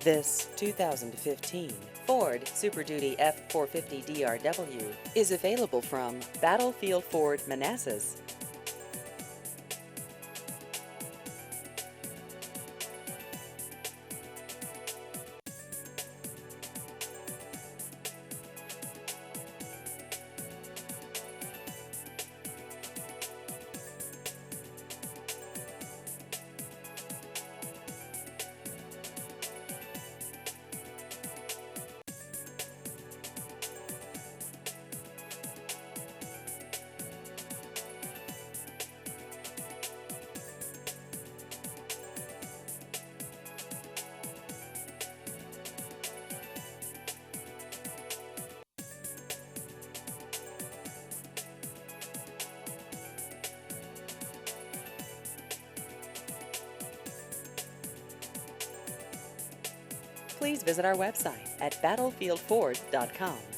This 2015 Ford Super Duty F450 DRW is available from Battlefield Ford Manassas. Please visit our website at battlefieldford.com.